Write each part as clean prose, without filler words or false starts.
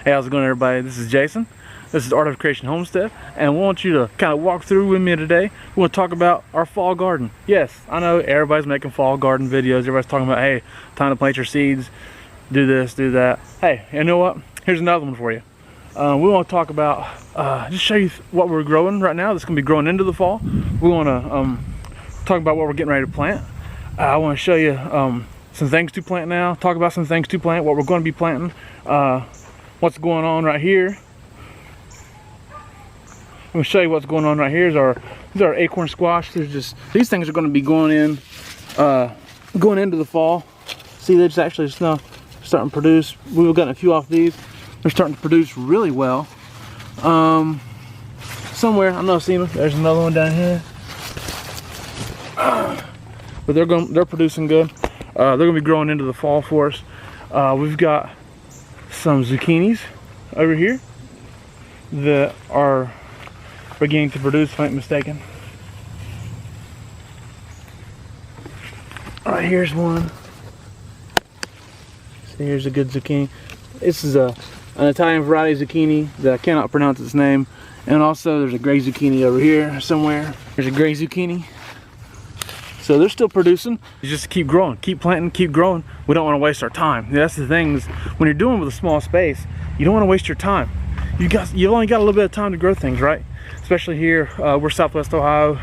Hey, how's it going, everybody? This is Jason. This is Art of Creation Homestead, and we want you to kind of walk through with me today. We want to talk about our fall garden. Yes, I know everybody's making fall garden videos. Everybody's talking about, hey, time to plant your seeds, do this, do that. Hey, you know what? Here's another one for you. We want to talk about, just show you what we're growing right now that's going to be growing into the fall. We want to talk about what we're getting ready to plant. I want to show you some things to plant now, talk about some things to plant, what we're going to be planting, what's going on right here. I'm going to show you what's going on right here. These are Acorn Squash. These things are going to be going into the fall. See, they're just actually now starting to produce. We've gotten a few off these. They're starting to produce really well. Somewhere, I know I've seen them. There's another one down here. But they're producing good. They're going to be growing into the fall for us. We've got some zucchinis over here that are beginning to produce, if I'm not mistaken. All right, here's one. So here's a good zucchini. This is an Italian variety of zucchini that I cannot pronounce its name. And also there's a gray zucchini over here somewhere. There's a gray zucchini. So they're still producing. You just keep growing, keep planting, keep growing. We don't want to waste our time. That's the things, when you're doing with a small space, you don't want to waste your time. You've only got a little bit of time to grow things, right? Especially here, we're Southwest Ohio.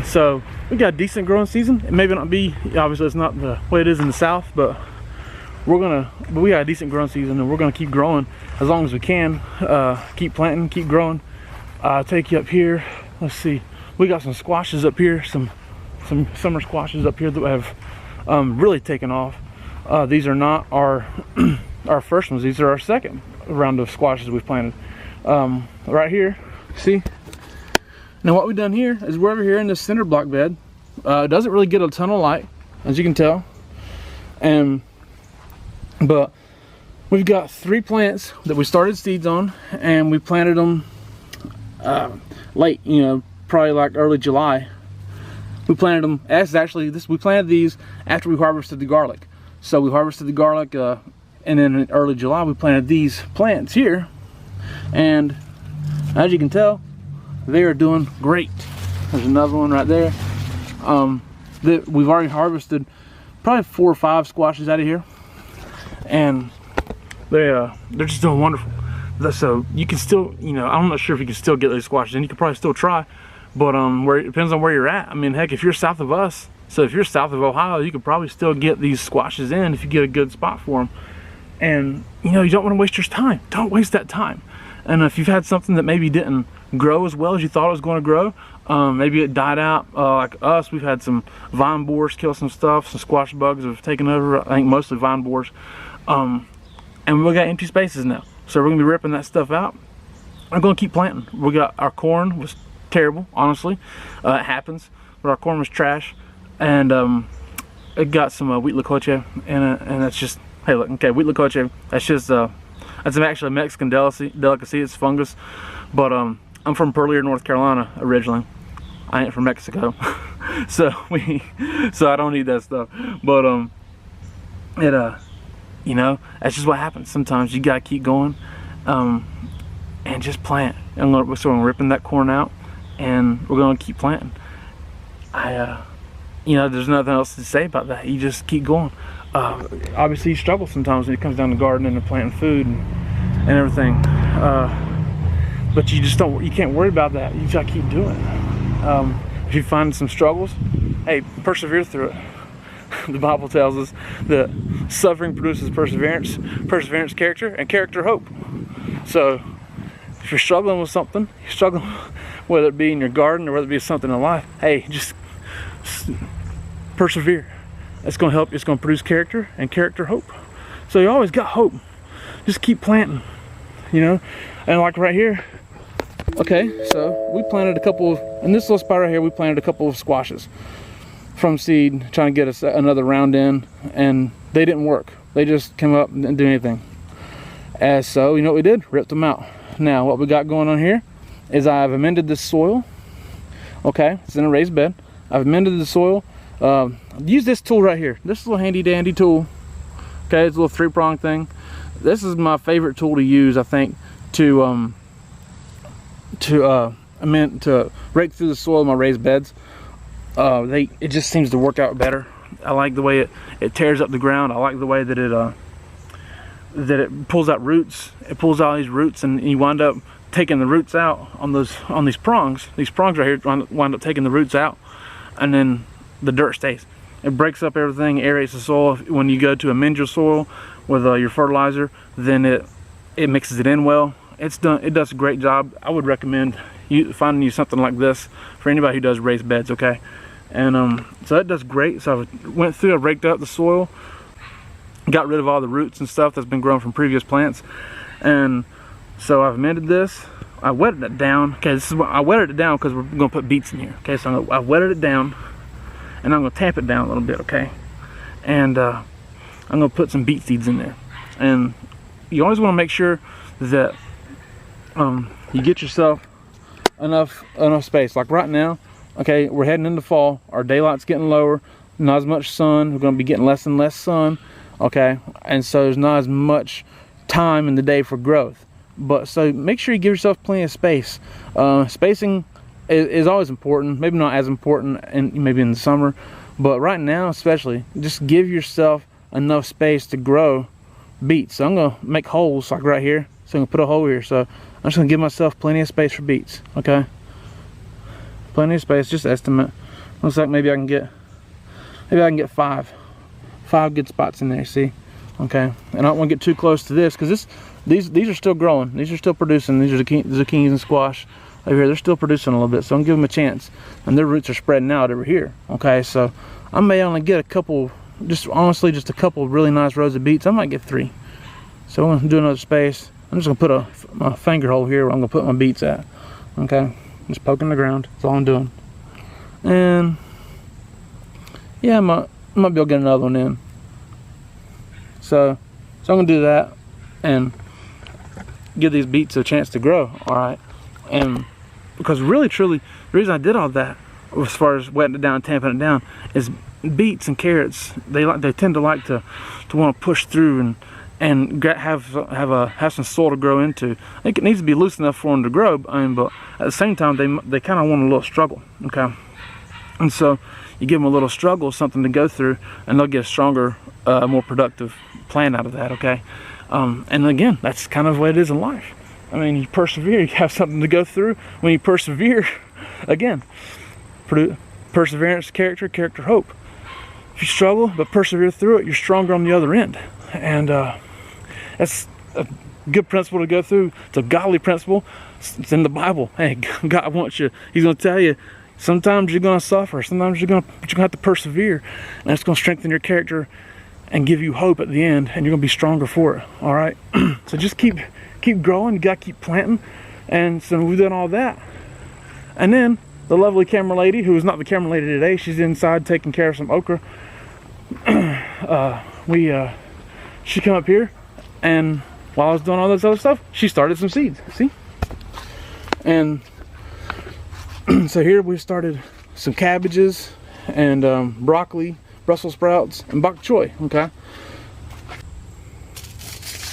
So we got a decent growing season. It may not be, obviously it's not the way it is in the South, but we got a decent growing season, and we're gonna keep growing as long as we can. Keep planting, keep growing. I'll take you up here. Let's see. We got some squashes up here, some summer squashes up here that have really taken off. These are not our our first ones. These are our second round of squashes we've planted. Right here, see? Now what we've done here is we're over here in this cinder block bed. It doesn't really get a ton of light, as you can tell. But we've got 3 plants that we started seeds on, and we planted them late, probably like early July. We planted them, we planted these after we harvested the garlic. So we harvested the garlic, and then in early July we planted these plants here. And as you can tell, they are doing great. There's another one right there. We've already harvested probably 4 or 5 squashes out of here, and they're just doing wonderful. So you can still, I'm not sure if you can still get those squashes in. You could probably still try, but it depends on where you're at. I mean, heck, if you're south of us, so if you're south of Ohio, you could probably still get these squashes in if you get a good spot for them. And you don't want to waste your time. Don't waste that time. And if you've had something that maybe didn't grow as well as you thought it was going to grow, maybe it died out, like us, we've had some vine borers kill some stuff, some squash bugs have taken over, I think mostly vine borers, and we got empty spaces now. So we're going to be ripping that stuff out. I'm going to keep planting. We got our corn was terrible, honestly. It happens, but our corn was trash, and it got some wheat licoche in it, and that's just, hey look, okay, wheat licoche, that's just that's actually a Mexican delicacy. It's fungus, but I'm from Pearlier, North Carolina originally. I ain't from Mexico, so I don't eat that stuff. But that's just what happens. Sometimes you gotta keep going, and just plant. So I'm ripping that corn out, and we're gonna keep planting. There's nothing else to say about that. You just keep going. Obviously you struggle sometimes when it comes down to gardening and planting food and everything, but you can't worry about that. You just gotta keep doing it. If you find some struggles, hey, persevere through it. The Bible tells us that suffering produces perseverance character, and character hope. So if you're struggling with something, whether it be in your garden or whether it be something in life, hey, just persevere. It's going to help. It's going to produce character, and character hope. So you always got hope. Just keep planting, and like right here, okay, so we planted a couple of, in this little spot right here, we planted a couple of squashes from seed, trying to get us another round in, and they didn't work. They just came up and didn't do anything. And so you know what we did? Ripped them out. Now what we got going on here is I've amended this soil. Okay, it's in a raised bed. I've amended the soil. Use this tool right here. This little handy dandy tool. Okay, it's a little 3-prong thing. this is my favorite tool to use, I think, to rake through the soil in my raised beds. It just seems to work out better. I like the way it tears up the ground. I like the way that it pulls out roots. It pulls out these roots, and you wind up taking the roots out on these prongs. These prongs right here wind up taking the roots out, and then the dirt stays. It breaks up everything, aerates the soil. When you go to amend your soil with your fertilizer, then it mixes it in well. It does a great job. I would recommend finding you something like this for anybody who does raised beds, okay? And so that does great. So I went through, I raked up the soil, got rid of all the roots and stuff that's been grown from previous plants, and so I've amended this. I wetted it down. Okay, I wetted it down because we're going to put beets in here. Okay, so I wetted it down, and I'm going to tamp it down a little bit. Okay, and I'm going to put some beet seeds in there. And you always want to make sure that you get yourself enough space. Like right now, okay, we're heading into fall. Our daylight's getting lower. Not as much sun. We're going to be getting less and less sun. Okay, and so there's not as much time in the day for growth. But so make sure you give yourself plenty of space. Spacing is always important. Maybe not as important maybe in the summer, but right now especially, just give yourself enough space to grow beets. So I'm gonna make holes like right here. So I'm gonna put a hole here. So I'm just gonna give myself plenty of space for beets. Okay, plenty of space. Just estimate. Looks like maybe I can get five good spots in there. See, okay. And I don't want to get too close to this because these are still growing. These are still producing. These are zucchinis and squash over here. They're still producing a little bit, so I'm gonna give them a chance. And their roots are spreading out over here. Okay, so I may only get a couple, just honestly, just a couple of really nice rows of beets. I might get 3. So I'm gonna do another space. I'm just gonna put my finger hole here where I'm gonna put my beets at. Okay, just poking the ground. That's all I'm doing. And yeah, I might be able to get another one in. So I'm gonna do that and give these beets a chance to grow. All right, and because really truly the reason I did all that as far as wetting it down and tamping it down is beets and carrots, they tend to like to want to push through and have some soil to grow into. I think it needs to be loose enough for them to grow, but at the same time they kind of want a little struggle. Okay, and so you give them a little struggle, something to go through, and they'll get a stronger, more productive plant out of that. Okay. And again, that's kind of what it is in life. I mean, you persevere, you have something to go through. When you persevere, again, perseverance, character, hope. If you struggle but persevere through it, you're stronger on the other end. And that's a good principle to go through. It's a godly principle. It's in the Bible. Hey, God wants you. He's going to tell you, sometimes you're going to suffer. Sometimes you're going to have to persevere. And that's going to strengthen your character and give you hope at the end, and you're gonna be stronger for it. All right. So just keep growing. You gotta keep planting. And so we've done all that, and then the lovely camera lady, who is not the camera lady today, she's inside taking care of some okra. She came up here, and while I was doing all this other stuff, she started some seeds. See, and so here we've started some cabbages and broccoli, Brussels sprouts, and bok choy. Okay,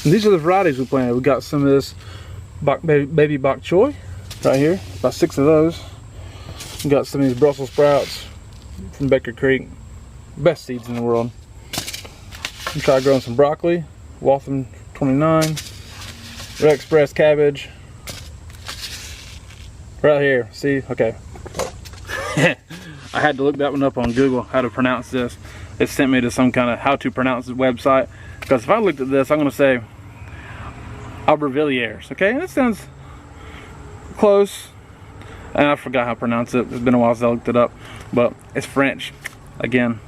and these are the varieties we planted. We got some of this baby bok choy right here, about 6 of those. We got some of these Brussels sprouts from Baker Creek, best seeds in the world. We tried growing some broccoli, Waltham 29, Red Express cabbage, right here. See, okay. I had to look that one up on Google, how to pronounce this. It sent me to some kind of how to pronounce it website, because if I looked at this, I'm going to say Aubervilliers. Okay, that sounds close, and I forgot how to pronounce it. It's been a while since I looked it up, but it's French. Again,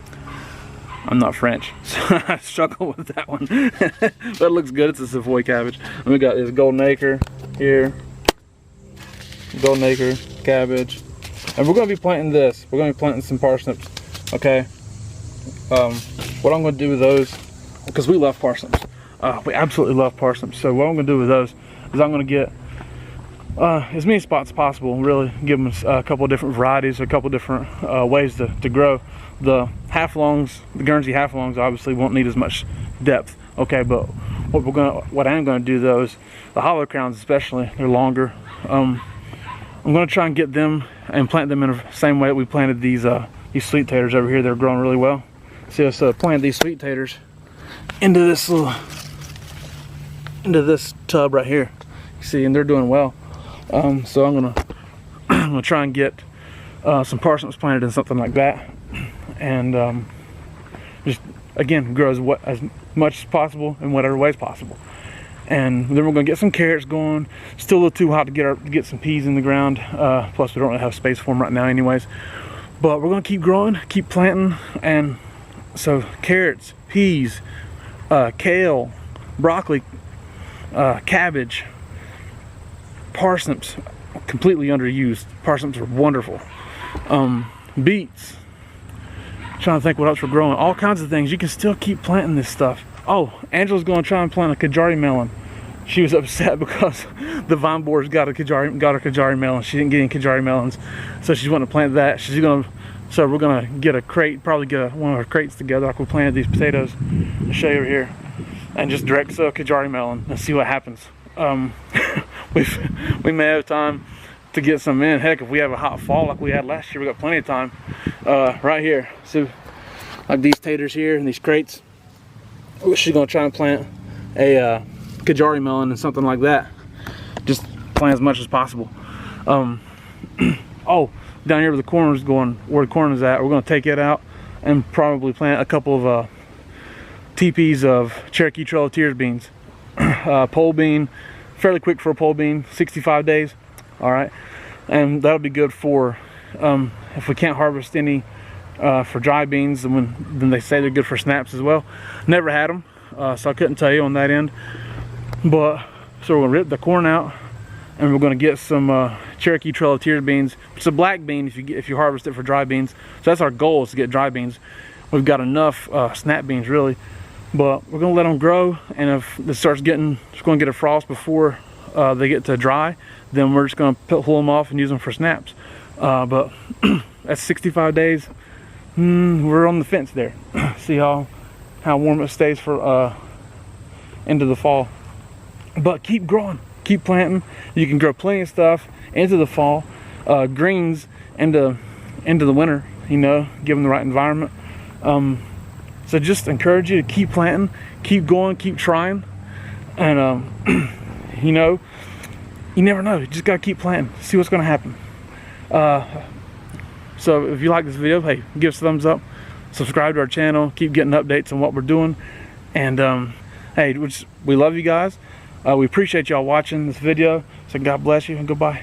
I'm not French, so I struggle with that one. But it looks good. It's a Savoy cabbage. And we got this golden acre here, golden acre cabbage. And we're going to be planting this. We're going to be planting some parsnips. Okay. What I'm going to do with those, because we love parsnips. We absolutely love parsnips. So what I'm going to do with those is I'm going to get as many spots as possible. Really give them a couple of different varieties, a couple of different ways to grow. The half-longs, the Guernsey half-longs, obviously won't need as much depth. Okay, but What I am gonna do though is the hollow crowns, especially, they're longer. I'm gonna try and get them and plant them in the same way that we planted these sweet taters over here. They're growing really well. See us plant these sweet taters into this tub right here. You see, and they're doing well. So I'm gonna try and get some parsnips planted in something like that, and just again grow as much as possible in whatever way is possible. And then we're gonna get some carrots going. Still a little too hot to get some peas in the ground. Plus we don't really have space for them right now anyways. But we're gonna keep growing, keep planting. And so carrots, peas, kale, broccoli, cabbage, parsnips, completely underused. Parsnips are wonderful. Beets. Trying to think what else we're growing. All kinds of things. You can still keep planting this stuff. Oh, Angela's going to try and plant a Kajari melon. She was upset because the vine borers got her Kajari melon. She didn't get any Kajari melons, so she's wanting to plant that. So we're gonna get a crate, probably get one of our crates together like we planted these potatoes. I'll show you over here, and just direct sow Kajari melon and see what happens. We may have time to get some in. Heck, if we have a hot fall like we had last year, we got plenty of time. Right here, so like these taters here in these crates, she's gonna try and plant a Kajari melon and something like that. Just plant as much as possible. Oh, down here where the corn is going, where the corn is at, we're gonna take it out and probably plant a couple of teepees of Cherokee Trail of Tears beans. Pole bean, fairly quick for a pole bean, 65 days. All right, and that'll be good for if we can't harvest any for dry beans, then they say they're good for snaps as well. Never had them, so I couldn't tell you on that end. But so we're gonna rip the corn out, and we're gonna get some Cherokee Trail of Tears beans. It's a black bean if you harvest it for dry beans. So that's our goal, is to get dry beans. We've got enough snap beans really, but we're gonna let them grow. And if it starts getting, it's gonna get a frost before they get to dry, then we're just gonna pull them off and use them for snaps. But that's 65 days. We're on the fence there. See how warm it stays for into the fall. But keep growing, keep planting. You can grow plenty of stuff into the fall, greens into the winter, you know, given the right environment. So just encourage you to keep planting, keep going, keep trying. And you know, you never know, you just gotta keep planting, see what's gonna happen. So if you like this video, hey, give us a thumbs up, subscribe to our channel, keep getting updates on what we're doing. And hey, we love you guys. We appreciate y'all watching this video. So God bless you and goodbye.